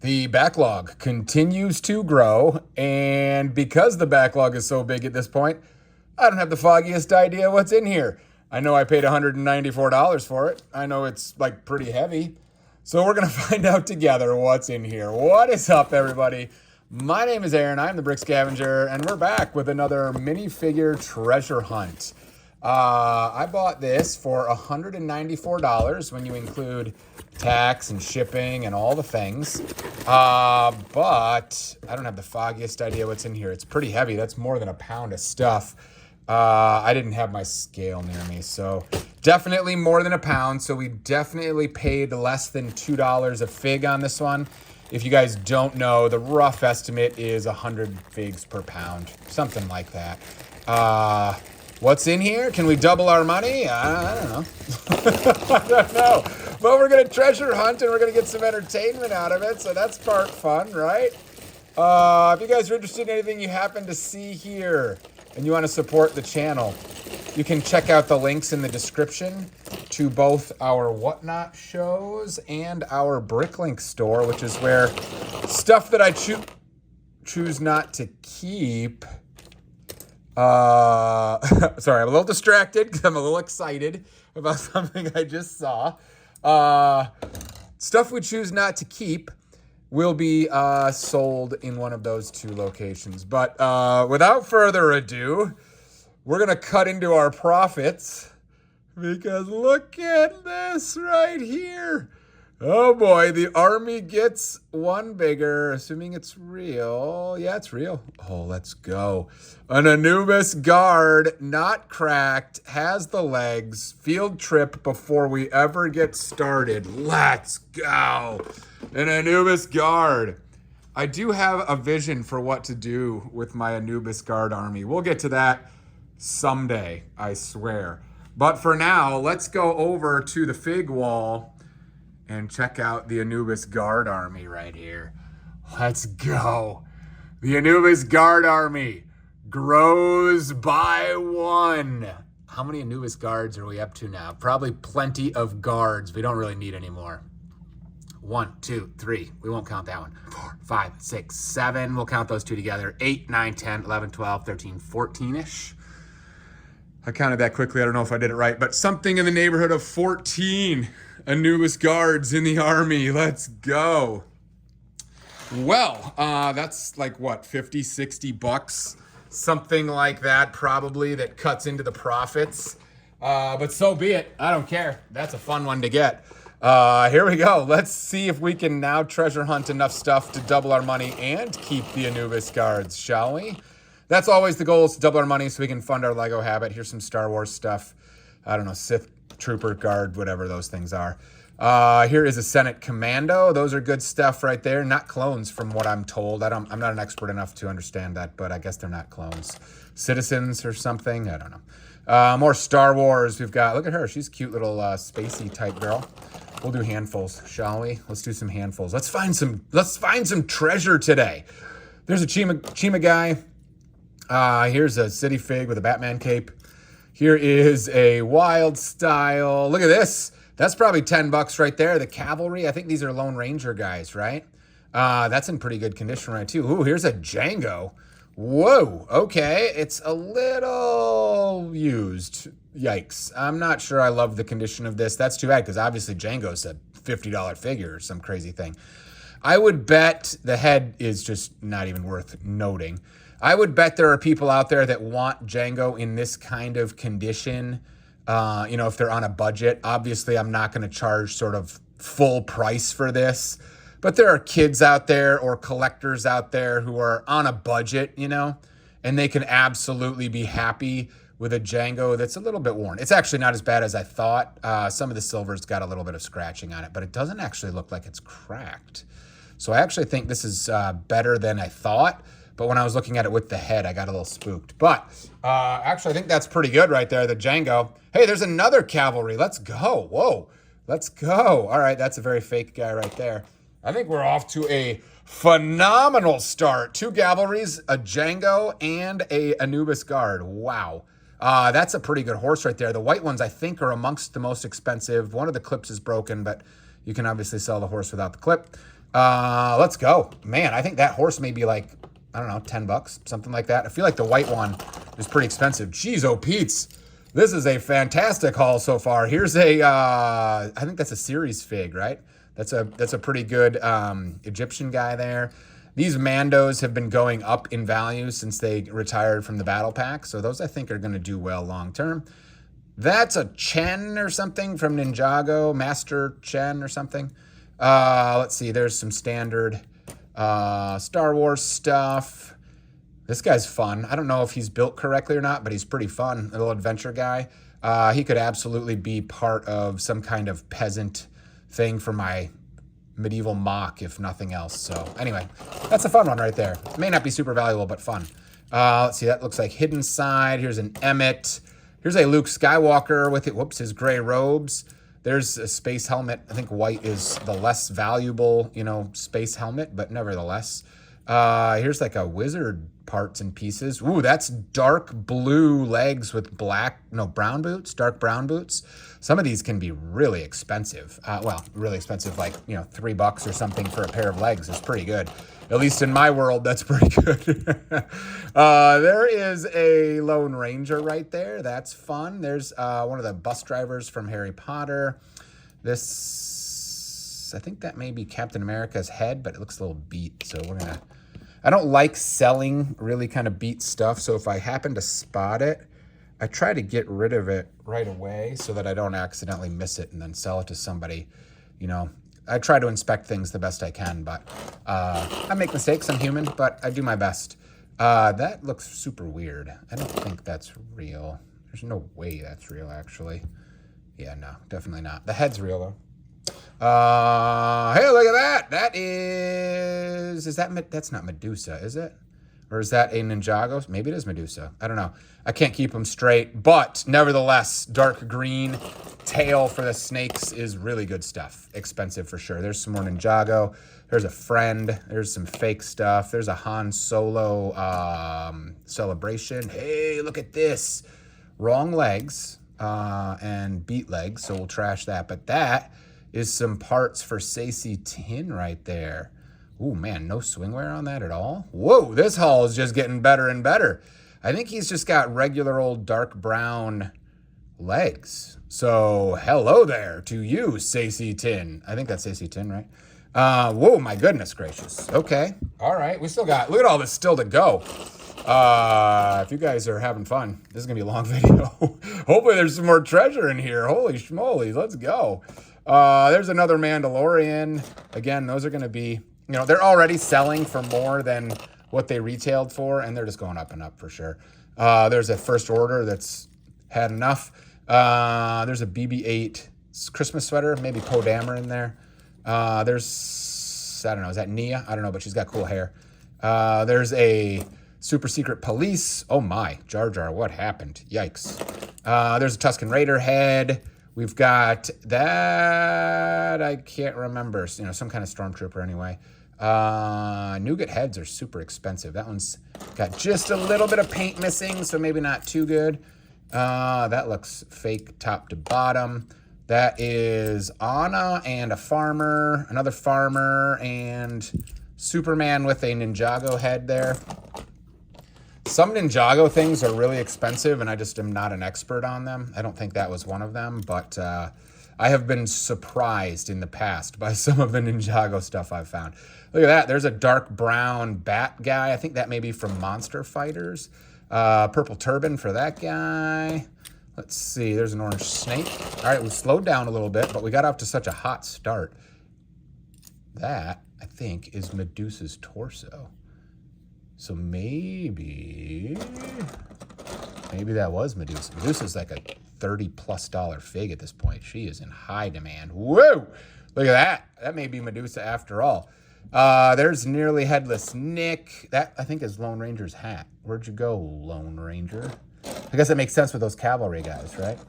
The backlog continues to grow, and because the backlog is so big at this point, I don't have the foggiest idea what's in here. I know I paid $194 for it. I know it's like pretty heavy. So we're going to find out together what's in here. What is up, everybody? My name is Aaron. I'm the Brick Scavenger, and we're back with another minifigure treasure hunt. I bought this for $194 when you include tax and shipping and all the things. But I don't have the foggiest idea what's in here. It's pretty heavy. That's more than a pound of stuff. I didn't have my scale near me, so definitely more than a pound. So we definitely paid less than $2 a fig on this one. If you guys don't know, the rough estimate is 100 figs per pound, something like that. What's in here? Can we double our money? I don't know. I don't know. But we're going to treasure hunt and we're going to get some entertainment out of it. So that's part fun, right? If you guys are interested in anything you happen to see here and you want to support the channel, you can check out the links in the description to both our Whatnot shows and our Bricklink store, which is where stuff that I choose not to keep. Sorry, I'm a little distracted because I'm a little excited about something I just saw. Stuff we choose not to keep will be sold in one of those two locations. But without further ado, we're going to cut into our profits because look at this right here. Oh boy, the army gets one bigger, assuming it's real. Yeah, it's real. Oh, let's go. An Anubis guard, not cracked, has the legs. Field trip before we ever get started. Let's go. An Anubis guard. I do have a vision for what to do with my Anubis guard army. We'll get to that someday, I swear. But for now, let's go over to the fig wall and check out the Anubis guard army right here. Let's go. The Anubis guard army grows by one. How many Anubis guards are we up to now? Probably plenty of guards. We don't really need any more. 1, 2, 3. We won't count that one. 4, 5, 6, 7. We'll count those two together. 8, 9, 10, 11, 12, 13, 14-ish. I counted that quickly. I don't know if I did it right, but something in the neighborhood of 14 Anubis guards in the army. Let's go. Well, that's like what, 50, 60 bucks? Something like that, probably, that cuts into the profits. But so be it. I don't care. That's a fun one to get. Here we go. Let's see if we can now treasure hunt enough stuff to double our money and keep the Anubis guards, shall we? That's always the goal, is to double our money so we can fund our Lego habit. Here's some Star Wars stuff. I don't know, Sith Trooper Guard, whatever those things are. Here is a Senate Commando. Those are good stuff right there. Not clones from what I'm told. I'm not an expert enough to understand that, but I guess they're not clones. Citizens or something, I don't know. More Star Wars we've got. Look at her, she's a cute little spacey type girl. We'll do handfuls, shall we? Let's do some handfuls. Let's find some treasure today. There's a Chima guy. Here's a city fig with a Batman cape. Here is a wild style. Look at this. That's probably 10 bucks right there. The cavalry. I think these are Lone Ranger guys, right? That's in pretty good condition right too. Ooh, here's a Django. Whoa. Okay. It's a little used. Yikes. I'm not sure I love the condition of this. That's too bad because obviously Django's a $50 figure or some crazy thing. I would bet the head is just not even worth noting. I would bet there are people out there that want Django in this kind of condition, if they're on a budget. Obviously, I'm not going to charge sort of full price for this, but there are kids out there or collectors out there who are on a budget, and they can absolutely be happy with a Django that's a little bit worn. It's actually not as bad as I thought. Some of the silver's got a little bit of scratching on it, but it doesn't actually look like it's cracked. So I actually think this is better than I thought. But when I was looking at it with the head, I got a little spooked. But actually, I think that's pretty good right there, the Django. Hey, there's another cavalry. Let's go. Whoa. Let's go. All right, that's a very fake guy right there. I think we're off to a phenomenal start. 2 cavalries, a Django, and a Anubis guard. Wow. That's a pretty good horse right there. The white ones, I think, are amongst the most expensive. One of the clips is broken, but you can obviously sell the horse without the clip. Let's go. Man, I think that horse may be like, I don't know, 10 bucks, something like that. I feel like the white one is pretty expensive. Jeez, oh Pete's. This is a fantastic haul so far. Here's a, I think that's a series fig, right? That's a pretty good Egyptian guy there. These Mandos have been going up in value since they retired from the battle pack. So those I think are going to do well long term. That's a Chen or something from Ninjago, Master Chen or something. Let's see, there's some standard Star Wars stuff. This guy's fun. I don't know if he's built correctly or not, but he's pretty fun. A little adventure guy. He could absolutely be part of some kind of peasant thing for my medieval mock, if nothing else. So anyway, that's a fun one right there. May not be super valuable, but fun. Let's see, that looks like Hidden Side. Here's an Emmett. Here's a Luke Skywalker with it. Whoops, his gray robes. There's a space helmet. I think white is the less valuable, space helmet, but nevertheless. Here's like a wizard parts and pieces. Ooh, that's dark blue legs with brown boots, dark brown boots. Some of these can be really expensive. Well, really expensive, like, $3 or something for a pair of legs is pretty good. At least in my world, that's pretty good. There is a Lone Ranger right there. That's fun. There's one of the bus drivers from Harry Potter. I think that may be Captain America's head, but it looks a little beat. So I don't like selling really kind of beat stuff. So if I happen to spot it, I try to get rid of it right away so that I don't accidentally miss it and then sell it to somebody. I try to inspect things the best I can, but I make mistakes. I'm human, but I do my best. That looks super weird. I don't think that's real. There's no way that's real, actually. Yeah, no, definitely not. The head's real, though. Hey, look at that. That's not Medusa, is it? Or is that a Ninjago? Maybe it is Medusa. I don't know. I can't keep them straight, but nevertheless, dark green tail for the snakes is really good stuff. Expensive for sure. There's some more Ninjago. There's a friend. There's some fake stuff. There's a Han Solo celebration. Hey, look at this. Wrong legs and beat legs, so we'll trash that. But that is some parts for Sacy Tin right there. Ooh, man, no swingwear on that at all? Whoa, this haul is just getting better and better. I think he's just got regular old dark brown legs. So, hello there to you, Sacy Tin. I think that's Sacy Tin, right? Whoa, my goodness gracious. Okay, all right, look at all this still to go. If you guys are having fun, this is going to be a long video. Hopefully there's some more treasure in here. Holy schmoly, let's go. There's another Mandalorian. Again, those are going to be, they're already selling for more than what they retailed for, and they're just going up and up for sure. There's a First Order that's had enough. There's a BB-8 Christmas sweater, maybe Poe Dameron in there. There's, I don't know, is that Nia? I don't know, but she's got cool hair. There's a Super Secret Police. Oh my, Jar Jar, what happened? Yikes. There's a Tusken Raider head. We've got that, I can't remember, some kind of stormtrooper anyway. Nougat heads are super expensive. That one's got just a little bit of paint missing, so maybe not too good. That looks fake top to bottom. That is Anna and a farmer, another farmer, and Superman with a Ninjago head there. Some Ninjago things are really expensive, and I just am not an expert on them. I don't think that was one of them, but I have been surprised in the past by some of the Ninjago stuff I've found. Look at that. There's a dark brown bat guy. I think that may be from Monster Fighters. Purple turban for that guy. Let's see. There's an orange snake. All right, we slowed down a little bit, but we got off to such a hot start. That, I think, is Medusa's torso. So maybe that was Medusa. Medusa's like a $30+ fig at this point. She is in high demand. Whoa! Look at that. That may be Medusa after all. There's Nearly Headless Nick. That, I think, is Lone Ranger's hat. Where'd you go, Lone Ranger? I guess that makes sense with those cavalry guys, right?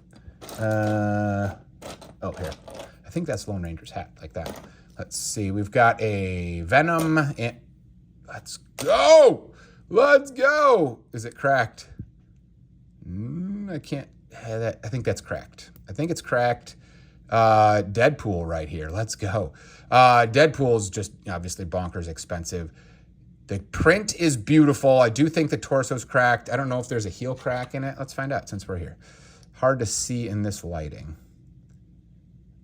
Oh, here. I think that's Lone Ranger's hat, like that. Let's see. We've got a Venom. And let's go! Let's go! Is it cracked? I can't. I think that's cracked. I think it's cracked. Deadpool right here. Let's go. Deadpool's just obviously bonkers expensive. The print is beautiful. I do think the torso's cracked. I don't know if there's a heel crack in it. Let's find out since we're here. Hard to see in this lighting.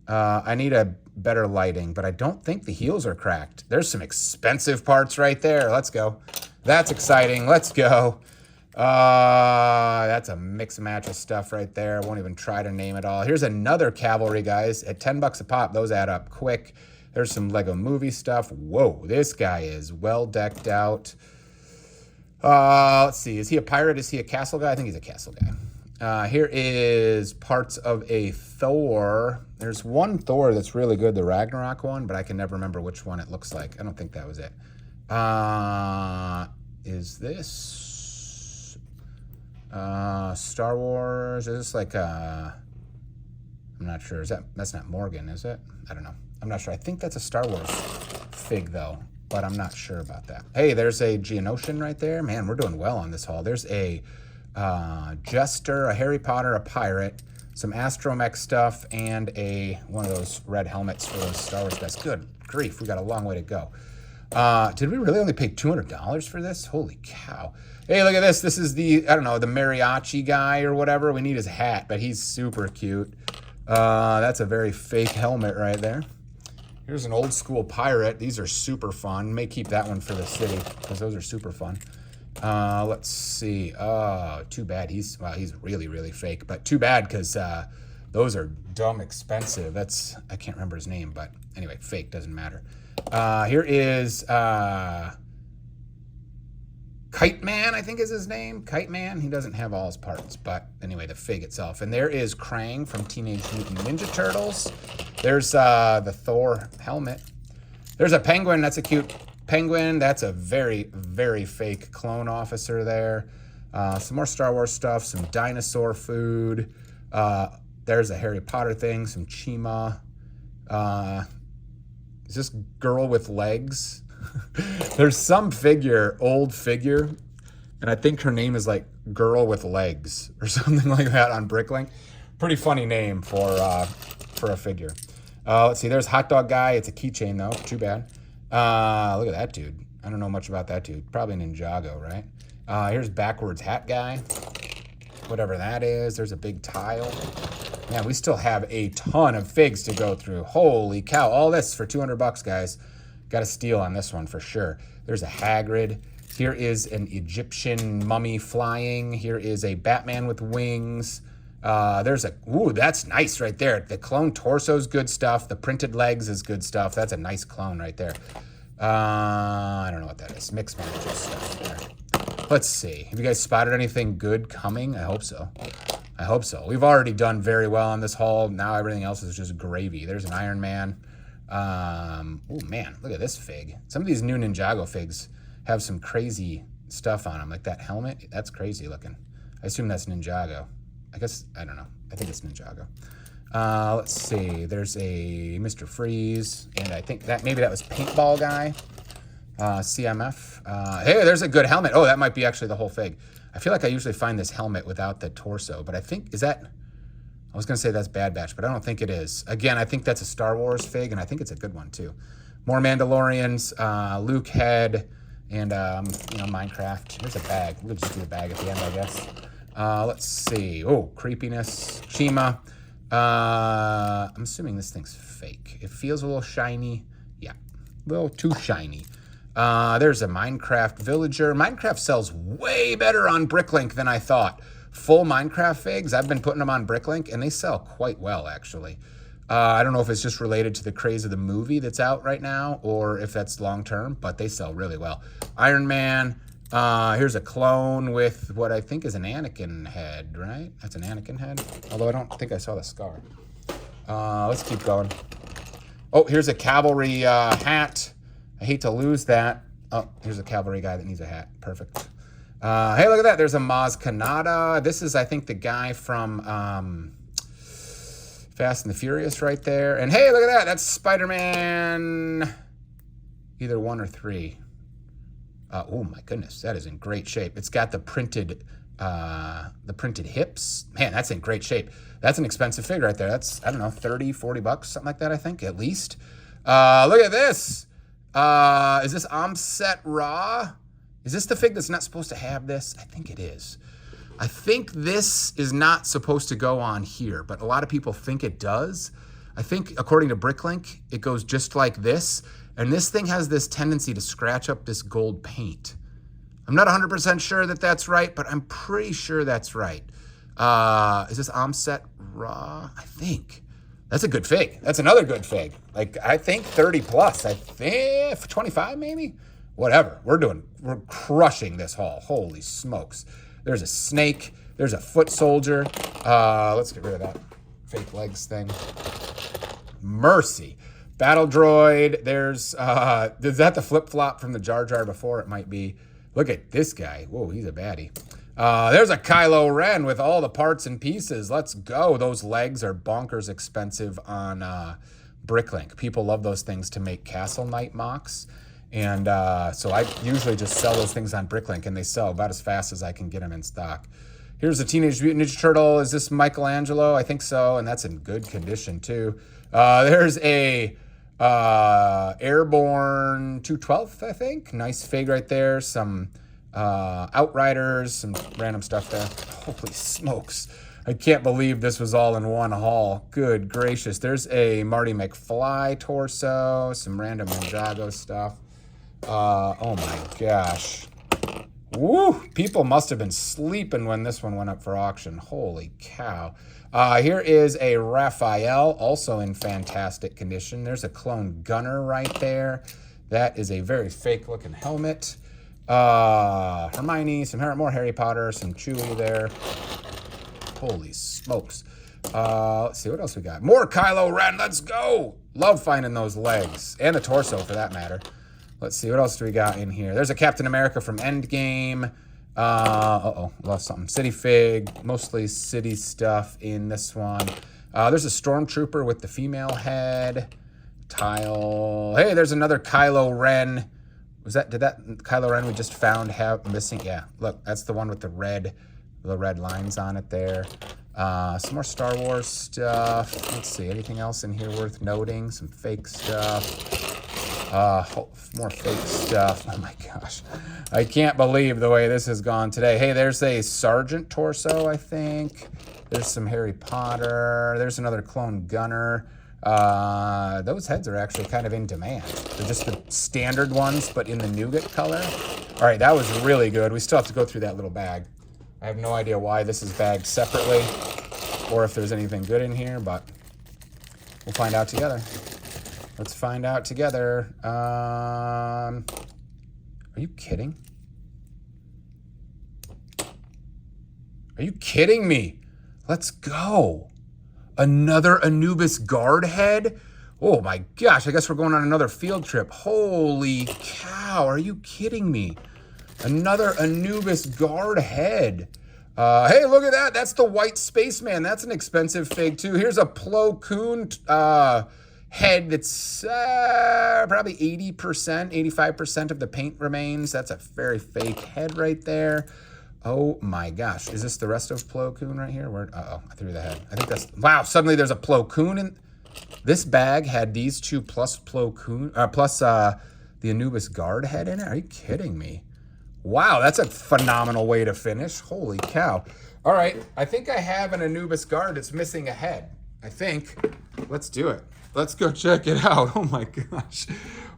I need a better lighting, but I don't think the heels are cracked. There's some expensive parts right there. Let's go. That's exciting. Let's go. That's a mix and match of stuff right there. I won't even try to name it all. Here's another Cavalry, guys. At 10 bucks a pop, those add up quick. There's some Lego movie stuff. Whoa, this guy is well decked out. Let's see. Is he a pirate? Is he a castle guy? I think he's a castle guy. Here is parts of a Thor. There's one Thor that's really good, the Ragnarok one, but I can never remember which one it looks like. I don't think that was it. Is this Star Wars? Is this like I'm not sure. That's not Morgan, is it? I don't know. I'm not sure. I think that's a Star Wars fig though, but I'm not sure about that. Hey, there's a Geonosian right there. Man, we're doing well on this haul. There's a Jester, a Harry Potter, a pirate, some astromech stuff, and one of those red helmets for those Star Wars guys. Good grief, we got a long way to go. Did we really only pay $200 for this? Holy cow. Hey, look at this. This is the, I don't know, the mariachi guy or whatever. We need his hat, but he's super cute. That's a very fake helmet right there. Here's an old school pirate. These are super fun. May keep that one for the city because those are super fun. Let's see. Oh, too bad. He's really, really fake, but too bad because those are dumb expensive. I can't remember his name, but anyway, fake, doesn't matter. Here is Kite Man, I think is his name. Kite Man. He doesn't have all his parts, but anyway, the fig itself. And there is Krang from Teenage Mutant Ninja Turtles. There's the Thor helmet. There's a penguin. That's a cute penguin. That's a very, very fake clone officer there. Some more Star Wars stuff, some dinosaur food. There's a Harry Potter thing, some Chima. Is this girl with legs? There's some old figure, and I think her name is like Girl with Legs or something like that on Bricklink. Pretty funny name for a figure. Let's see, there's Hot Dog Guy. It's a keychain though, too bad. Look at that dude. I don't know much about that dude. Probably Ninjago, right? Here's Backwards Hat Guy. Whatever that is. There's a big tile. Man, we still have a ton of figs to go through. Holy cow. All this for 200 bucks, guys. Got a steal on this one for sure. There's a Hagrid. Here is an Egyptian mummy flying. Here is a Batman with wings. Ooh, that's nice right there. The clone torso's good stuff. The printed legs is good stuff. That's a nice clone right there. I don't know what that is. Mixed matches stuff there. Let's see. Have you guys spotted anything good coming? I hope so. I hope so. We've already done very well on this haul. Now everything else is just gravy. There's an Iron Man. Oh man, look at this fig. Some of these new Ninjago figs have some crazy stuff on them. Like that helmet, that's crazy looking. I assume that's Ninjago. I guess, I don't know. I think it's Ninjago. Let's see. There's a Mr. Freeze, and I think maybe that was Paintball Guy. CMF. Hey, there's a good helmet. Oh, that might be actually the whole fig. I feel like I usually find this helmet without the torso, but I think, I was going to say that's Bad Batch, but I don't think it is. Again, I think that's a Star Wars fig, and I think it's a good one, too. More Mandalorians, Luke head, and, Minecraft. Here's a bag. We'll just do a bag at the end, I guess. Let's see. Oh, creepiness. Chima. I'm assuming this thing's fake. It feels a little shiny. Yeah, a little too shiny. There's a Minecraft villager. Minecraft sells way better on Bricklink than I thought. Full Minecraft figs, I've been putting them on Bricklink, and they sell quite well, actually. I don't know if it's just related to the craze of the movie that's out right now, or if that's long-term, but they sell really well. Iron Man. Here's a clone with what I think is an Anakin head, right? That's an Anakin head, although I don't think I saw the scar. Let's keep going. Oh, here's a cavalry hat. I hate to lose that. Oh, here's a cavalry guy that needs a hat. Perfect. Hey, look at that. There's a Maz Kanata. This is, I think, the guy from Fast and the Furious right there. And hey, look at that. That's Spider-Man. Either 1 or 3. Oh, my goodness. That is in great shape. It's got the printed The printed hips. Man, that's in great shape. That's an expensive fig right there. That's, I don't know, 30, 40 bucks, something like that, I think, at least. Look at this. Is this Omset Raw? Is this the fig that's not supposed to have this? I think it is. I think this is not supposed to go on here, but a lot of people think it does. I think, according to Bricklink, it goes just like this. And this thing has this tendency to scratch up this gold paint. I'm not 100% sure that that's right, but I'm pretty sure that's right. Is this Omset Raw? I think. That's a good fig. That's another good fig. Like, I think 30 plus. I think 25 maybe? Whatever. We're crushing this haul. Holy smokes. There's a snake. There's a foot soldier. Let's get rid of that fake legs thing. Mercy. Battle droid. There's, is that the flip-flop from the Jar Jar before? It might be. Look at this guy. Whoa, he's a baddie. There's a Kylo Ren with all the parts and pieces. Let's go. Those legs are bonkers expensive on Bricklink. People love those things to make Castle Knight mocks. And so I usually just sell those things on Bricklink, and they sell about as fast as I can get them in stock. Here's a Teenage Mutant Ninja Turtle. Is this Michelangelo? I think so, and that's in good condition too. There's a Airborne 212th, I think. Nice fig right there. Some Outriders, some random stuff there. Holy smokes. I can't believe this was all in one haul. Good gracious. There's a Marty McFly torso, some random Ninjago stuff. Oh my gosh. Woo! People must have been sleeping when this one went up for auction. Holy cow. Here is a Raphael, also in fantastic condition. There's a clone gunner right there. That is a very fake-looking helmet. Hermione, more Harry Potter, some Chewie there. Holy smokes. Let's see, what else we got? More Kylo Ren, let's go! Love finding those legs, and the torso for that matter. Let's see, what else do we got in here? There's a Captain America from Endgame. Lost something. City Fig, mostly city stuff in this one. There's a Stormtrooper with the female head. Tile. Hey, there's another Kylo Ren. Did that Kylo Ren we just found have missing? Yeah, look, that's the one with the red lines on it there. Some more Star Wars stuff. Let's see, anything else in here worth noting? Some fake stuff. More fake stuff. Oh my gosh. I can't believe the way this has gone today. Hey, there's a Sergeant torso, I think. There's some Harry Potter. There's another clone gunner. Those heads are actually kind of in demand. They're just the standard ones, but in the nougat color. All right, that was really good. We still have to go through that little bag. I have no idea why this is bagged separately or if there's anything good in here, but we'll find out together. Let's find out together. Are you kidding? Are you kidding me? Let's go. Another Anubis guard head? Oh my gosh, I guess we're going on another field trip. Holy cow, are you kidding me? Another Anubis guard head. Hey, look at that. That's the white spaceman. That's an expensive fig too. Here's a Plo Koon head that's probably 80%, 85% of the paint remains. That's a very fake head right there. Oh my gosh. Is this the rest of Plo Koon right here? Uh-oh, I threw the head. I think that's, wow, suddenly there's a Plo Koon in. This bag had these two plus Plo Koon, plus the Anubis guard head in it. Are you kidding me? Wow, that's a phenomenal way to finish. Holy cow. All right, I think I have an Anubis guard that's missing a head. I think. Let's do it. Let's go check it out. Oh my gosh.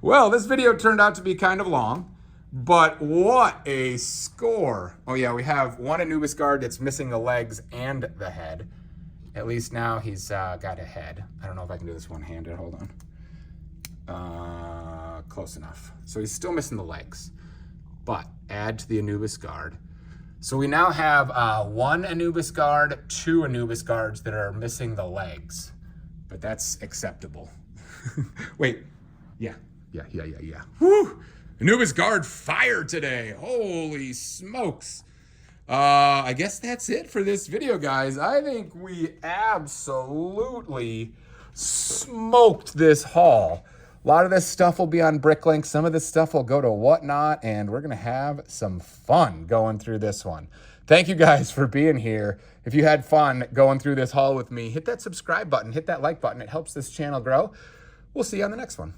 Well, this video turned out to be kind of long, but what a score. Oh yeah, we have one Anubis guard that's missing the legs and the head. At least now he's got a head. I don't know if I can do this one-handed. Hold on. Close enough. So he's still missing the legs, but add to the Anubis guard. So we now have one Anubis guard, two Anubis guards that are missing the legs. But that's acceptable. Wait, yeah. Woo! Anubis guard fire today. Holy smokes. I guess that's it for this video, guys. I think we absolutely smoked this haul. A lot of this stuff will be on Bricklink. Some of this stuff will go to Whatnot, and we're going to have some fun going through this one. Thank you guys for being here. If you had fun going through this haul with me, hit that subscribe button, hit that like button. It helps this channel grow. We'll see you on the next one.